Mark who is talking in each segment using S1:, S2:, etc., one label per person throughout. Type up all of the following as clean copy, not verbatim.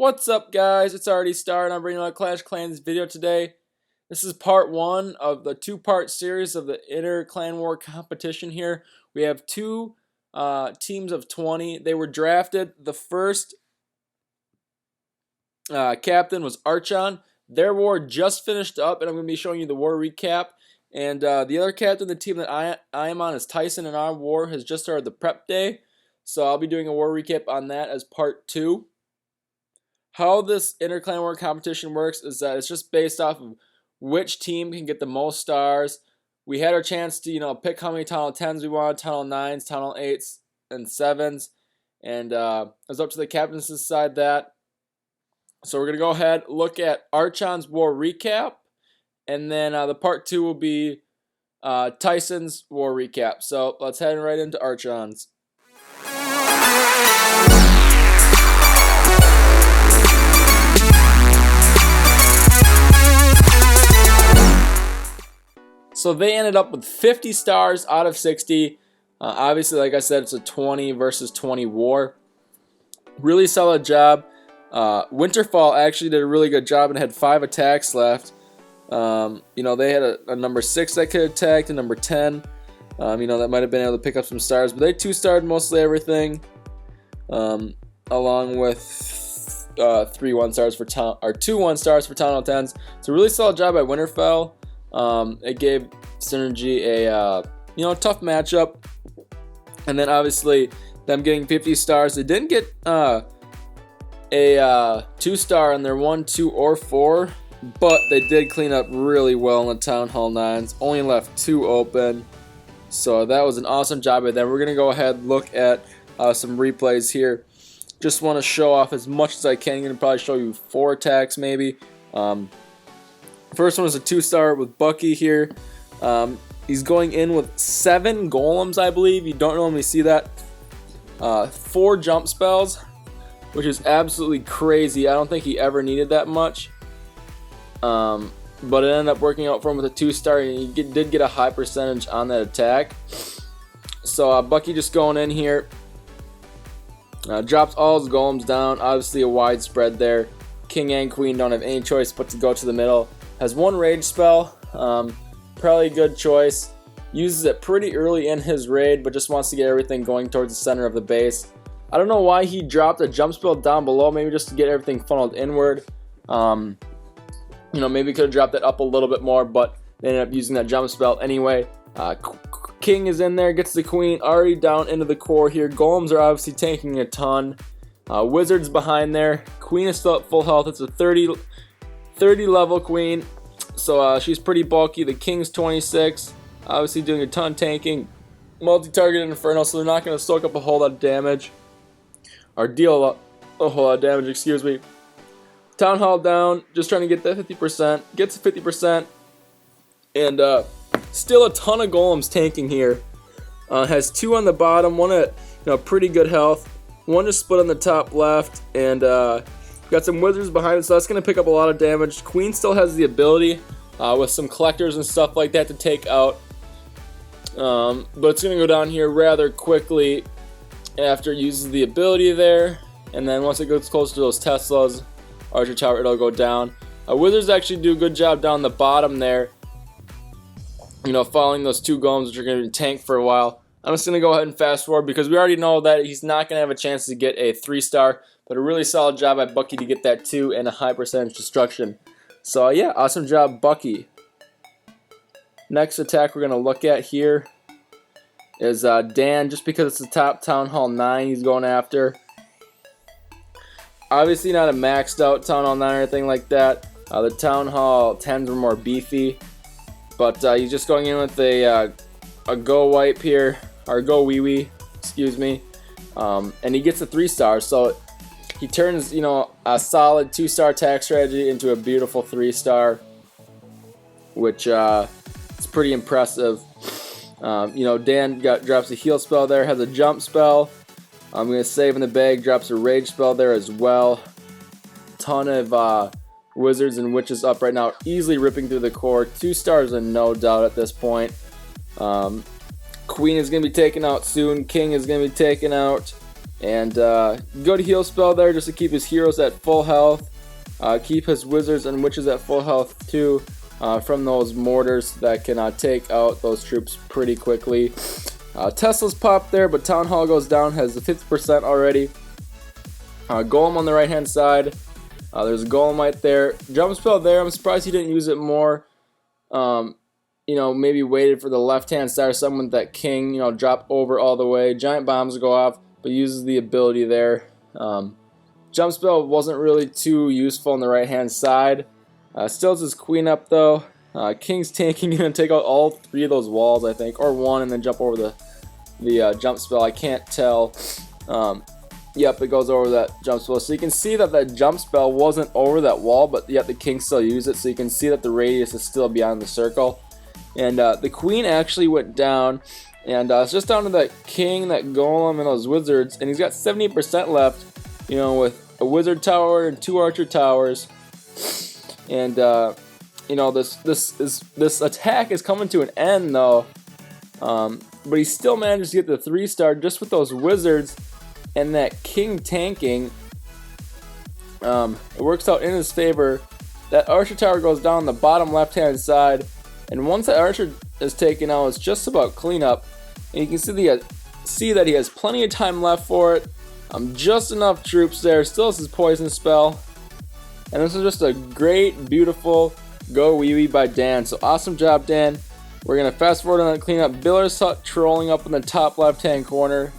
S1: What's up, guys? It's RDstar, and I'm bringing out a Clash Clans video today. This is part one of the two-part series of the Inter-Clan War competition here. We have two teams of 20. They were drafted. The first captain was Archon. Their war just finished up, and I'm going to be showing you the war recap. And the other captain, the team that I am on, is Tyson, and our war has just started the prep day. So I'll be doing a war recap on that as part two. How this Inter-Clan War competition works is that it's just based off of which team can get the most stars. We had our chance to, pick how many Tunnel 10s we wanted, Tunnel 9s, Tunnel 8s, and 7s. And it was up to the captains to decide that. So we're going to go ahead, look at Archon's war recap. And then the part two will be Tyson's war recap. So let's head right into Archon's. So they ended up with 50 stars out of 60. Obviously, like I said, it's a 20 versus 20 war. Really solid job. Winterfall actually did a really good job and had 5 attacks left. They had a number 6 that could attack, a number 10. That might have been able to pick up some stars, but they 2-starred mostly everything. Along with 3 1-stars for town, or 2 1-stars for Tunnel 10s. It's a really solid job by Winterfell. It gave Synergy a tough matchup, and then obviously them getting 50 stars. They didn't get a 2-star on their 1, 2, or 4, but they did clean up really well in the Town Hall 9s. Only left 2 open, so that was an awesome job by them. We're gonna go ahead and look at some replays here. Just want to show off as much as I can. I'm gonna probably show you 4 attacks maybe. First one is a 2-star with Bucky here. He's going in with 7 golems, I believe. You don't normally see that. 4 jump spells, which is absolutely crazy. I don't think he ever needed that much. But it ended up working out for him with a 2-star, and he did get a high percentage on that attack. So Bucky just going in here. Drops all his golems down. Obviously a wide spread there. King and Queen don't have any choice but to go to the middle. Has 1 rage spell, probably a good choice. Uses it pretty early in his raid, but just wants to get everything going towards the center of the base. I don't know why he dropped a jump spell down below, maybe just to get everything funneled inward. Maybe could have dropped that up a little bit more, but they ended up using that jump spell anyway. King is in there, gets the Queen already down into the core here. Golems are obviously tanking a ton. Wizards behind there. Queen is still at full health. It's a 30 level Queen, so she's pretty bulky. The King's 26, obviously doing a ton tanking. Multi-target Inferno, so they're not going to soak up a whole lot of damage, or deal a whole lot of damage, excuse me. Town Hall down, just trying to get that 50%, gets 50%, and still a ton of golems tanking here. Has 2 on the bottom, 1 at pretty good health, 1 just split on the top left, and got some wizards behind it, so that's going to pick up a lot of damage. Queen still has the ability with some collectors and stuff like that to take out. But it's going to go down here rather quickly after it uses the ability there. And then once it gets closer to those Teslas, Archer Tower, it'll go down. Wizards actually do a good job down the bottom there. Following those 2 golems, which are going to be tanked for a while. I'm just going to go ahead and fast forward because we already know that he's not going to have a chance to get a 3-star. But a really solid job by Bucky to get that 2 and a high percentage destruction. So yeah, awesome job, Bucky. Next attack we're going to look at here is Dan, just because it's the top Town Hall 9 he's going after. Obviously not a maxed out Town Hall 9 or anything like that. The Town Hall 10s were more beefy. But he's just going in with a go wipe here, or go wee wee, excuse me. And he gets a 3-star, so he turns, a solid 2-star attack strategy into a beautiful 3-star, which is pretty impressive. Dan drops a heal spell there, has a jump spell. I'm going to save in the bag, drops a rage spell there as well. Ton of wizards and witches up right now, easily ripping through the core. 2 stars and no doubt at this point. Queen is going to be taken out soon. King is going to be taken out. And good heal spell there just to keep his heroes at full health. Keep his wizards and witches at full health too from those mortars that can take out those troops pretty quickly. Tesla's popped there, but Town Hall goes down, has the 50% already. Golem on the right hand side. There's a golem right there. Jump spell there. I'm surprised he didn't use it more. You know, maybe waited for the left hand side or someone with that king, you know, drop over all the way. Giant bombs go off, but uses the ability there. Jump spell wasn't really too useful on the right hand side. Still has his queen up though. King's tanking, gonna take out all 3 of those walls, I think, or 1, and then jump over the jump spell. I can't tell. Yep, it goes over that jump spell. So you can see that that jump spell wasn't over that wall, but yet the king still used it. So you can see that the radius is still beyond the circle. And the queen actually went down, and it's just down to that king, that golem, and those wizards. And he's got 70% left, you know, with a wizard tower and 2 archer towers. And you know, this attack is coming to an end though. But he still manages to get the 3-star just with those wizards and that king tanking. It works out in his favor. That archer tower goes down the bottom left hand side, and once that archer is taken out, it's just about cleanup. And you can see that he has plenty of time left for it. Just enough troops there. Still has his poison spell. And this is just a great, beautiful go wee wee by Dan. So awesome job, Dan. We're gonna fast forward on that cleanup. Biller's Hut trolling up in the top left hand corner.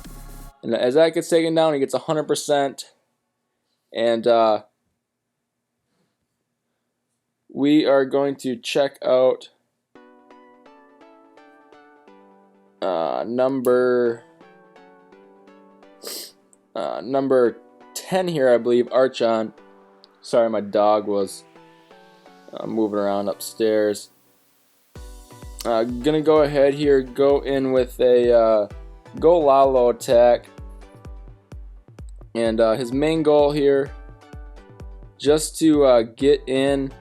S1: And as that gets taken down, he gets 100%. And we are going to check out number 10 here, I believe, Archon. Sorry, my dog was moving around upstairs. Gonna go ahead here, go in with a Go Lalo attack. And his main goal here, just to get in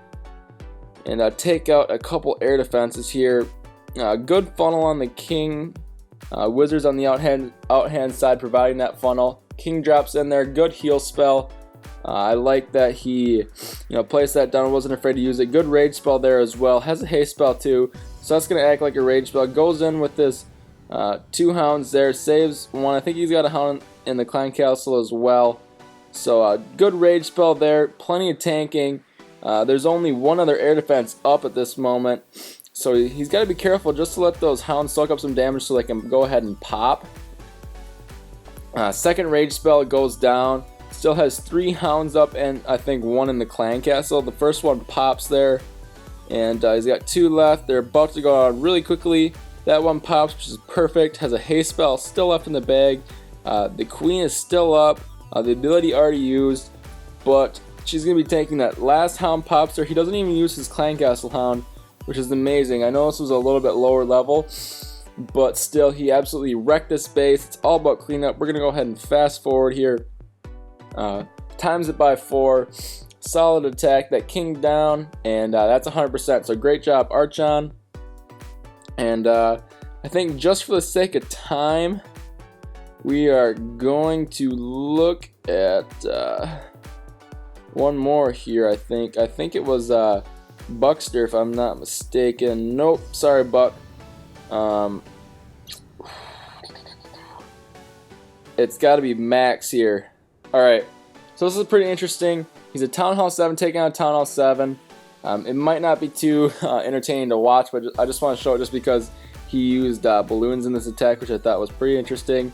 S1: and take out a couple air defenses here. Good funnel on the king. Wizards on the outhand side providing that funnel. King drops in there. Good heal spell. I like that he, placed that down. Wasn't afraid to use it. Good rage spell there as well. Has a haste spell too, so that's gonna act like a rage spell. Goes in with this 2 hounds there. Saves 1. I think he's got a hound in the clan castle as well. So good rage spell there. Plenty of tanking. There's only 1 other air defense up at this moment, so he's got to be careful just to let those hounds soak up some damage so they can go ahead and pop. Second rage spell goes down. Still has 3 hounds up and I think 1 in the clan castle. The first one pops there, and he's got 2 left. They're about to go out really quickly. That one pops, which is perfect. Has a haste spell still left in the bag. The queen is still up. The ability already used, but she's going to be taking that last hound pops there. He doesn't even use his clan castle hound, which is amazing. I know this was a little bit lower level, but still, he absolutely wrecked this base. It's all about cleanup. We're going to go ahead and fast forward here. Times it by 4. Solid attack. That king down, and that's 100%. So great job, Archon. And I think just for the sake of time, we are going to look at one more here. I think it was Buckster, if I'm not mistaken. Nope, sorry, Buck. It's got to be Max here. Alright, so this is pretty interesting. He's a Town Hall 7 taking on Town Hall 7. It might not be too entertaining to watch, but I just want to show it just because he used balloons in this attack, which I thought was pretty interesting.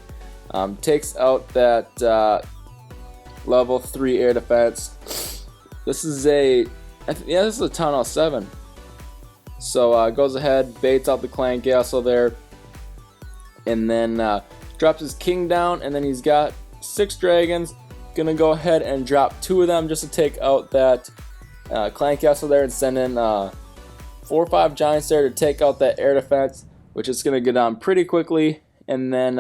S1: Takes out that level 3 air defense. This is this is a Town Hall 7. So goes ahead, baits out the clan castle there, and then drops his king down, and then he's got 6 dragons. Gonna go ahead and drop 2 of them just to take out that clan castle there and send in 4 or 5 giants there to take out that air defense, which is gonna go down pretty quickly. And then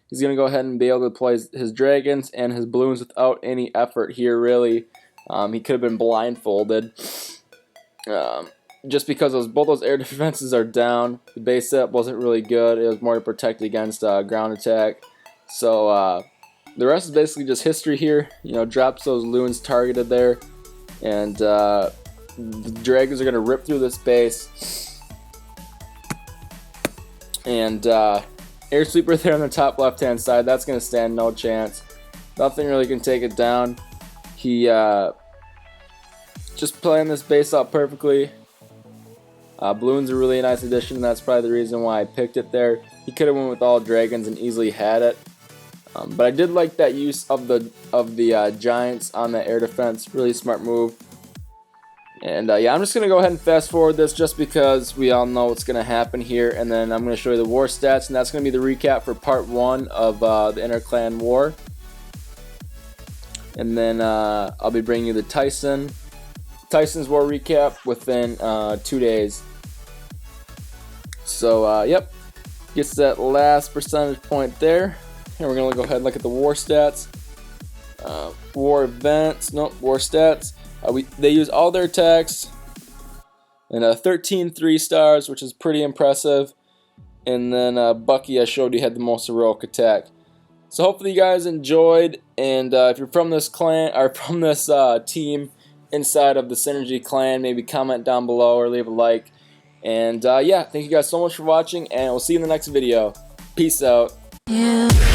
S1: he's gonna go ahead and be able to deploy his dragons and his balloons without any effort here, really. He could have been blindfolded. Just because both those air defenses are down. The base set wasn't really good. It was more to protect against ground attack. So the rest is basically just history here. You know, drops those loons targeted there, and the dragons are going to rip through this base. And air sweeper there on the top left hand side, that's going to stand no chance. Nothing really can take it down. He just playing this base out perfectly. Balloon's a really nice addition. That's probably the reason why I picked it there. He could have went with all dragons and easily had it. But I did like that use of the giants on the air defense. Really smart move. And yeah, I'm just going to go ahead and fast forward this just because we all know what's going to happen here. And then I'm going to show you the war stats. And that's going to be the recap for part 1 of the inter-clan war. And then I'll be bringing you the Tyson's war recap within 2 days. So yep, gets that last percentage point there. And we're gonna go ahead and look at the war stats, war events, war stats. They use all their attacks, and 13 3-stars, which is pretty impressive. And then Bucky, I showed you, had the most heroic attack. So hopefully you guys enjoyed, and if you're from this clan or from this team inside of the Synergy clan, maybe comment down below or leave a like. And yeah, thank you guys so much for watching, and we'll see you in the next video. Peace out.
S2: Yeah.